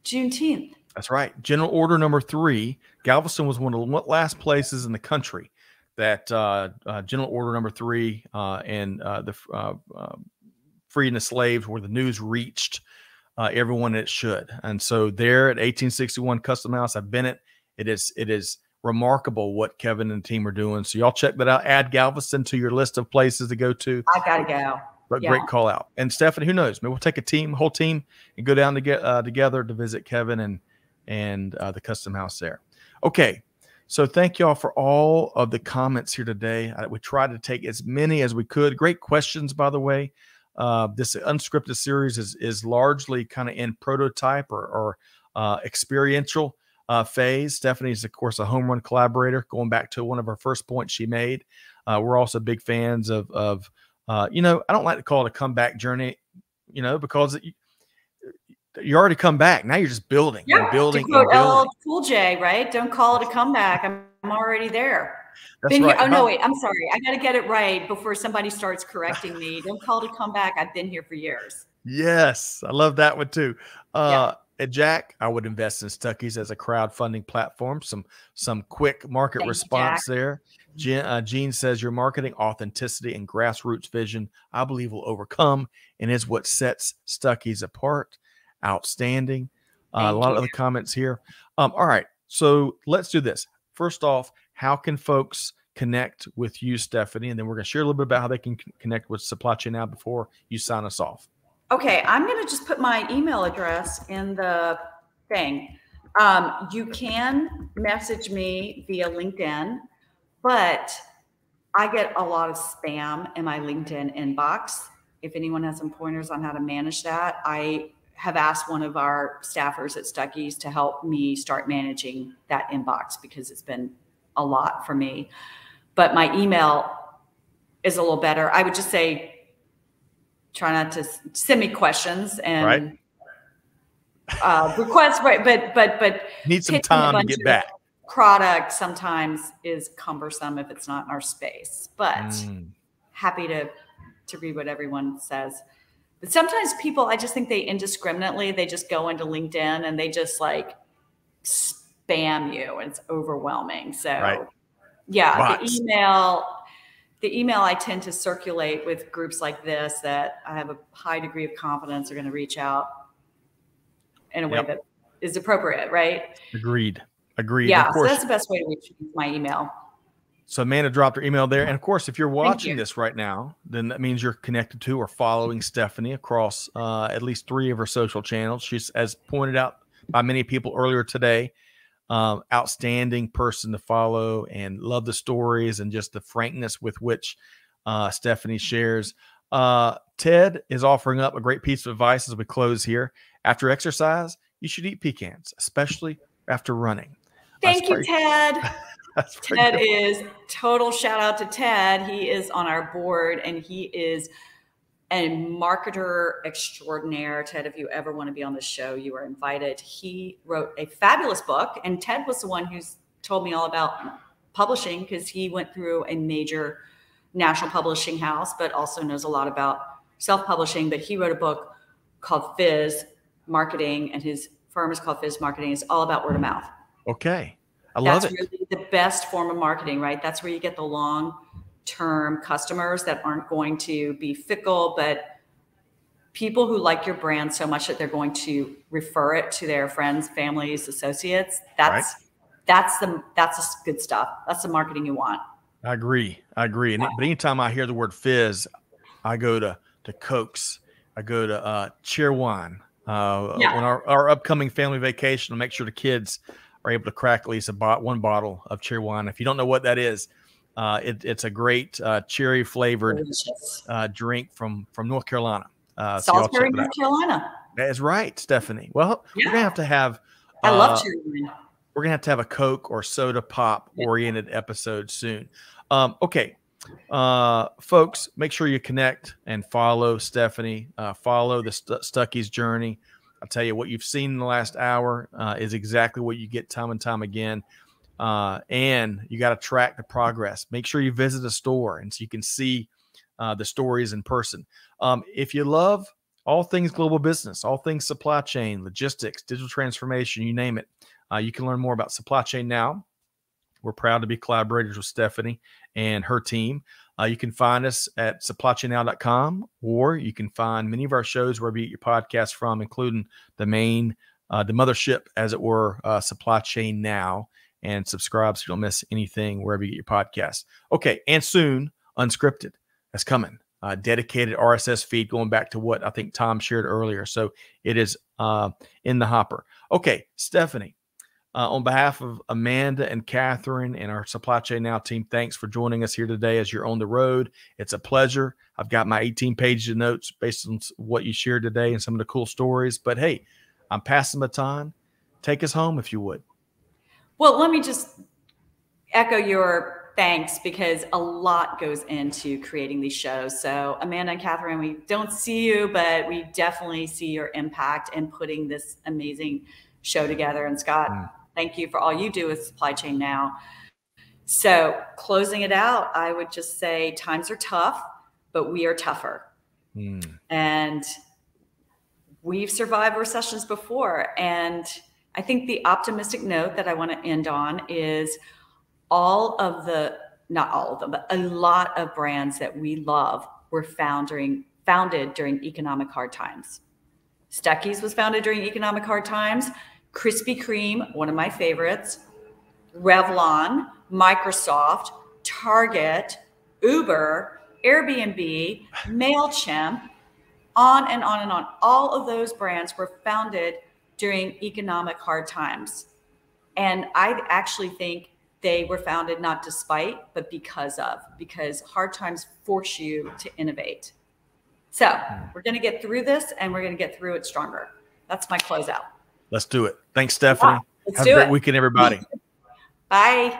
Juneteenth. That's right. General Order number 3. Galveston was one of the last places in the country that General Order Number 3 and the freeing the slaves, where the news reached everyone it should. And so there at 1861 Custom House, I've been it. It is remarkable what Kevin and the team are doing. So y'all check that out. Add Galveston to your list of places to go to. I gotta go. But great call out. And Stephanie, who knows? Maybe we'll take whole team, and go down to get together to visit Kevin and the Custom House there. Okay. So thank y'all for all of the comments here today. We tried to take as many as we could. Great questions, by the way. This Unscripted series is largely kind of in prototype or experiential phase. Stephanie's, of course, a home run collaborator, going back to one of her first points she made. We're also big fans of I don't like to call it a comeback journey, because you already come back. Now you're just building and building. To quote LL Cool J, right? Don't call it a comeback. I'm already there. That's right. Oh, no, wait. I'm sorry. I got to get it right before somebody starts correcting me. Don't call it a comeback. I've been here for years. Yes. I love that one too. At Jack, I would invest in Stuckey's as a crowdfunding platform. Some quick market response there. Gene says your marketing, authenticity, and grassroots vision, I believe, will overcome and is what sets Stuckey's apart. Outstanding. A lot of other comments here. All right. So let's do this. First off, how can folks connect with you, Stephanie? And then we're going to share a little bit about how they can connect with Supply Chain Now before you sign us off. Okay. I'm going to just put my email address in the thing. You can message me via LinkedIn, but I get a lot of spam in my LinkedIn inbox. If anyone has some pointers on how to manage that, I have asked one of our staffers at Stuckey's to help me start managing that inbox, because it's been a lot for me. But my email is a little better. I would just say, try not to send me questions and requests, right? But need some time to get back. Product sometimes is cumbersome if it's not in our space, but happy to read what everyone says. But sometimes people, I just think they indiscriminately, they just go into LinkedIn and they just like spam you, and it's overwhelming. So the email I tend to circulate with groups like this that I have a high degree of confidence are going to reach out in a way that is appropriate, right? Agreed. Yeah, of course, so that's the best way to reach me, my email. So Amanda dropped her email there. And of course, if you're watching this right now, then that means you're connected to or following Stephanie across at least 3 of her social channels. She's, as pointed out by many people earlier today, outstanding person to follow, and love the stories and just the frankness with which Stephanie shares. Ted is offering up a great piece of advice as we close here. After exercise, you should eat pecans, especially after running. Thank you, Ted. Ted is total shout out to Ted. He is on our board and he is a marketer extraordinaire. Ted, if you ever want to be on the show, you are invited. He wrote a fabulous book, and Ted was the one who's told me all about publishing, because he went through a major national publishing house, but also knows a lot about self-publishing. But he wrote a book called Fizz Marketing, and his firm is called Fizz Marketing. It's all about word of mouth. Okay. I love it. That's really the best form of marketing, right? That's where you get the long-term customers that aren't going to be fickle, but people who like your brand so much that they're going to refer it to their friends, families, associates. That's the good stuff. That's the marketing you want. I agree. And but anytime I hear the word fizz, I go to Cokes. I go to Cheerwine. When our upcoming family vacation, I'll make sure the kids are able to crack at least one bottle of Cheerwine. If you don't know what that is, it's a great cherry flavored drink from North Carolina. Salisbury, North Carolina. That is right, Stephanie. Well, we're gonna have to have. I love Cheerwine. We're gonna have to have a Coke or soda pop oriented episode soon. Okay, folks, make sure you connect and follow Stephanie. Follow the Stuckey's journey. I'll tell you, what you've seen in the last hour is exactly what you get time and time again. And you got to track the progress. Make sure you visit a store and so you can see the stories in person. If you love all things global business, all things supply chain, logistics, digital transformation, you name it, you can learn more about Supply Chain Now We're proud to be collaborators with Stephanie and her team. You can find us at supplychainnow.com, or you can find many of our shows wherever you get your podcasts from, including the main, the mothership, as it were, Supply Chain Now, and subscribe so you don't miss anything wherever you get your podcasts. Okay, and soon, Unscripted is coming. Dedicated RSS feed, going back to what I think Tom shared earlier. So it is in the hopper. Okay, Stephanie, on behalf of Amanda and Catherine and our Supply Chain Now team, thanks for joining us here today as you're on the road. It's a pleasure. I've got my 18 pages of notes based on what you shared today and some of the cool stories. But hey, I'm passing the baton. Take us home if you would. Well, let me just echo your thanks, because a lot goes into creating these shows. So Amanda and Catherine, we don't see you, but we definitely see your impact in putting this amazing show together. And Scott, thank you for all you do with Supply Chain Now. So closing it out, I would just say times are tough, but we are tougher. And we've survived recessions before. And I think the optimistic note that I want to end on is not all of them, but a lot of brands that we love were founded during economic hard times. Stuckey's was founded during economic hard times. Krispy Kreme, one of my favorites. Revlon, Microsoft, Target, Uber, Airbnb, MailChimp, on and on and on. All of those brands were founded during economic hard times. And I actually think they were founded not despite, but because hard times force you to innovate. So we're going to get through this, and we're going to get through it stronger. That's my closeout. Let's do it. Thanks, Stephanie. Yeah, Have a great weekend, everybody. Bye.